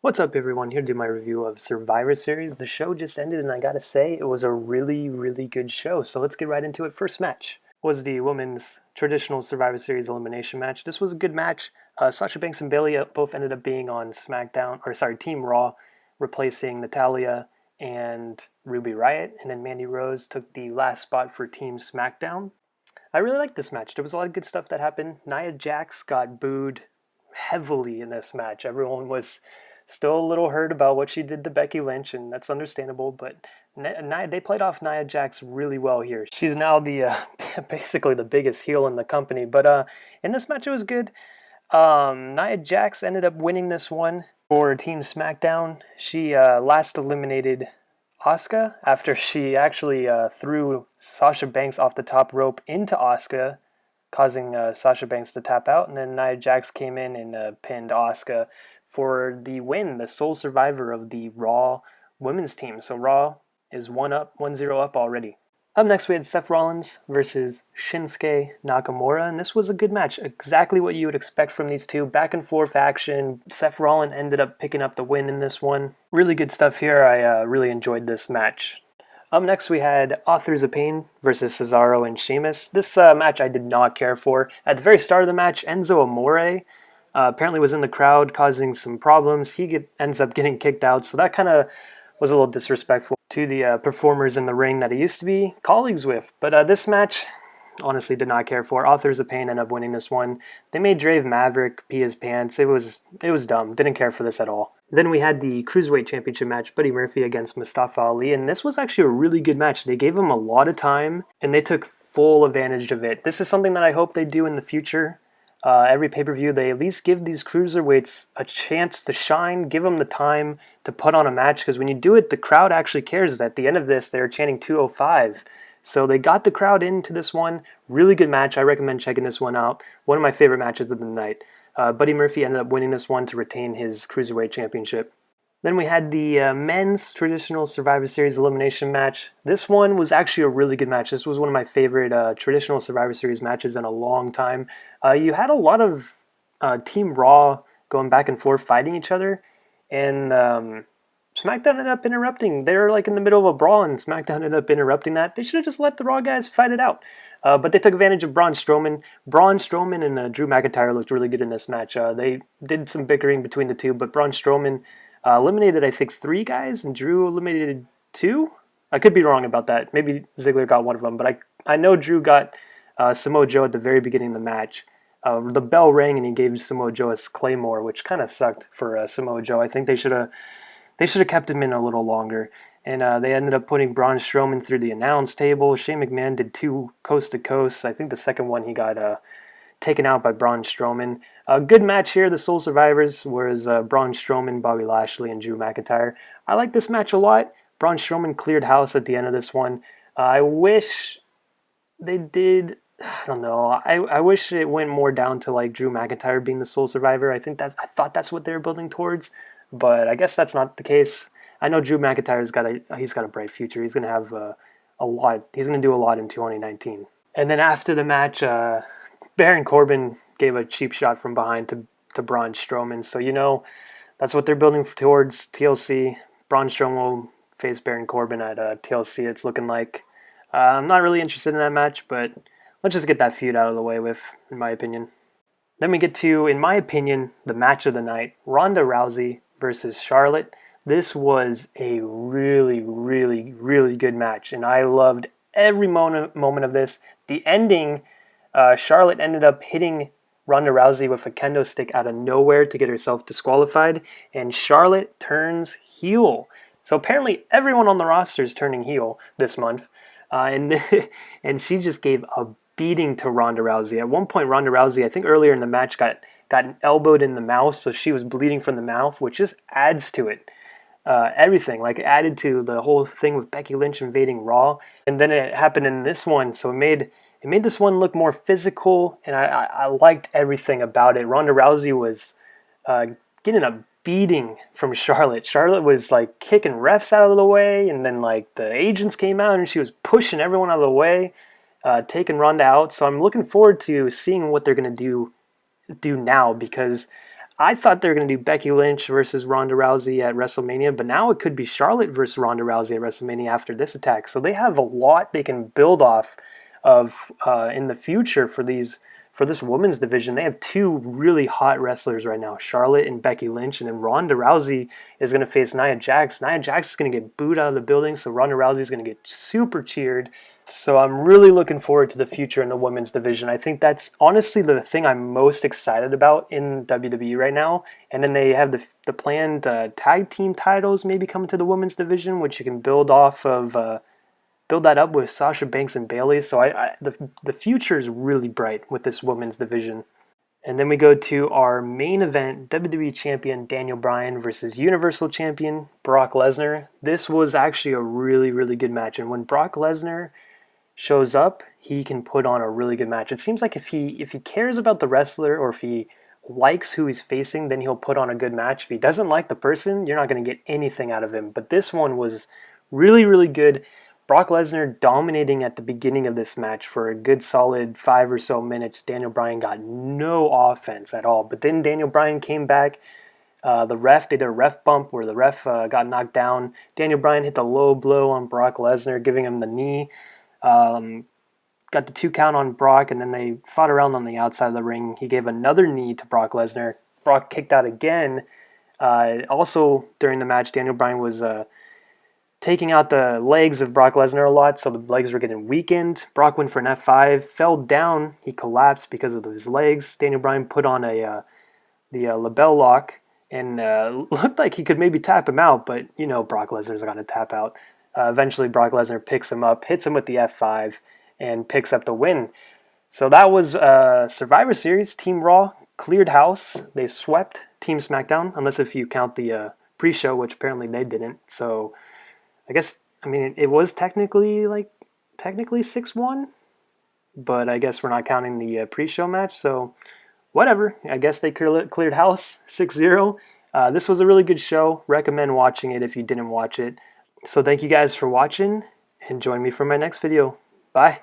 What's up, everyone? Here to do my review of Survivor Series. The show just ended, and I gotta say, it was a really good show. So let's get right into it. First match was the women's traditional Survivor Series elimination match. This was a good match. Sasha Banks and Bayley both ended up being on SmackDown, or sorry, Team Raw, replacing Natalia and Ruby Riott, and then Mandy Rose took the last spot for Team SmackDown. I really liked this match. There was a lot of good stuff that happened. Nia Jax got booed heavily in this match. Everyone was still a little hurt about what she did to Becky Lynch, and that's understandable. But they played off Nia Jax really well here. She's now the basically the biggest heel in the company. But in this match, it was good. Nia Jax ended up winning this one for Team SmackDown. She last eliminated Asuka after she actually threw Sasha Banks off the top rope into Asuka, causing Sasha Banks to tap out, and then Nia Jax came in and pinned Asuka for the win, the sole survivor of the Raw women's team. So Raw is 1-0 up already. Up next, we had Seth Rollins versus Shinsuke Nakamura, and this was a good match. Exactly what you would expect from these two. Back and forth action. Seth Rollins ended up picking up the win in this one. Really good stuff here. I really enjoyed this match. Up next, we had Authors of Pain versus Cesaro and Sheamus. This match I did not care for. At the very start of the match, Enzo Amore apparently was in the crowd causing some problems. He ends up getting kicked out, so that kind of was a little disrespectful to the performers in the ring that he used to be colleagues with. But this match, honestly, did not care for. Authors of Pain ended up winning this one. They made Drave Maverick pee his pants. It was dumb. Didn't care for this at all. Then we had the Cruiserweight Championship match, Buddy Murphy against Mustafa Ali, and this was actually a really good match. They gave him a lot of time, and they took full advantage of it. This is something that I hope they do in the future. Every pay-per-view, they at least give these cruiserweights a chance to shine, give them the time to put on a match, because when you do it, the crowd actually cares. At the end of this, they're chanting 205. So they got the crowd into this one. Really good match. I recommend checking this one out. One of my favorite matches of the night. Buddy Murphy ended up winning this one to retain his Cruiserweight Championship. Then we had the men's traditional Survivor Series elimination match. This one was actually a really good match. This was one of my favorite traditional Survivor Series matches in a long time. You had a lot of Team Raw going back and forth fighting each other, and SmackDown ended up interrupting. They were like in the middle of a brawl, and SmackDown ended up interrupting that. They should have just let the Raw guys fight it out. But they took advantage of Braun Strowman. Braun Strowman and Drew McIntyre looked really good in this match. They did some bickering between the two, but Braun Strowman eliminated, I think, 3 guys, and Drew eliminated 2. I could be wrong about that. Maybe Ziggler got one of them, but I know Drew got Samoa Joe at the very beginning of the match. The bell rang, and he gave Samoa Joe a Claymore, which kind of sucked for Samoa Joe. I think they should have kept him in a little longer. And they ended up putting Braun Strowman through the announce table. Shane McMahon did 2 coast to coast. I think the second one he got taken out by Braun Strowman. A good match here. The sole survivors was Braun Strowman, Bobby Lashley, and Drew McIntyre. I like this match a lot. Braun Strowman cleared house at the end of this one. I wish they did. I don't know. I wish it went more down to like Drew McIntyre being the sole survivor. I thought that's what they were building towards, but I guess that's not the case. I know Drew McIntyre's got a bright future. He's gonna have a lot. He's gonna do a lot in 2019. And then after the match, Baron Corbin gave a cheap shot from behind to Braun Strowman. So that's what they're building towards TLC. Braun Strowman will face Baron Corbin at TLC. It's looking like. I'm not really interested in that match, but let's just get that feud out of the way with, in my opinion. Then we get to, in my opinion, the match of the night, Ronda Rousey versus Charlotte. This was a really good match, and I loved every moment of this. The ending, Charlotte ended up hitting Ronda Rousey with a kendo stick out of nowhere to get herself disqualified, and Charlotte turns heel. So apparently everyone on the roster is turning heel this month, and and she just gave a beating to Ronda Rousey. At one point, Ronda Rousey, I think earlier in the match, got elbowed in the mouth, so she was bleeding from the mouth, which just adds to it. Everything, like added to the whole thing with Becky Lynch invading Raw, and then it happened in this one, so it made this one look more physical, and I liked everything about it. Ronda Rousey was getting a beating from Charlotte. Charlotte was like kicking refs out of the way, and then like the agents came out, and she was pushing everyone out of the way, taking Ronda out. So I'm looking forward to seeing what they're gonna do now, because I thought they were going to do Becky Lynch versus Ronda Rousey at WrestleMania, but now it could be Charlotte versus Ronda Rousey at WrestleMania after this attack. So they have a lot they can build off of in the future for this women's division. They have two really hot wrestlers right now, Charlotte and Becky Lynch, and then Ronda Rousey is going to face Nia Jax. Nia Jax is going to get booed out of the building, so Ronda Rousey is going to get super cheered. So I'm really looking forward to the future in the women's division. I think that's honestly the thing I'm most excited about in WWE right now. And then they have the planned tag team titles maybe coming to the women's division, which you can build off of. Build that up with Sasha Banks and Bayley. So the future is really bright with this women's division. And then we go to our main event, WWE Champion Daniel Bryan versus Universal Champion Brock Lesnar. This was actually a really, really good match. And when Brock Lesnar shows up, he can put on a really good match. It seems like if he cares about the wrestler or if he likes who he's facing, then he'll put on a good match. If he doesn't like the person, you're not going to get anything out of him. But this one was really, really good. Brock Lesnar dominating at the beginning of this match for a good solid 5 or so minutes. Daniel Bryan got no offense at all. But then Daniel Bryan came back. They did a ref bump where the ref got knocked down. Daniel Bryan hit the low blow on Brock Lesnar, giving him the knee. Got the 2 count on Brock, and then they fought around on the outside of the ring. He gave another knee to Brock Lesnar. Brock kicked out again. Also, during the match, Daniel Bryan was taking out the legs of Brock Lesnar a lot, so the legs were getting weakened. Brock went for an F5, fell down. He collapsed because of his legs. Daniel Bryan put on the label lock and looked like he could maybe tap him out, but you know Brock Lesnar's going to tap out. Eventually, Brock Lesnar picks him up, hits him with the F5, and picks up the win. So that was Survivor Series. Team Raw cleared house. They swept Team SmackDown, unless if you count the pre-show, which apparently they didn't. So I guess, I mean, it was technically 6-1, but I guess we're not counting the pre-show match, so whatever. I guess they cleared house 6-0. This was a really good show. Recommend watching it if you didn't watch it. So thank you guys for watching, and join me for my next video. Bye.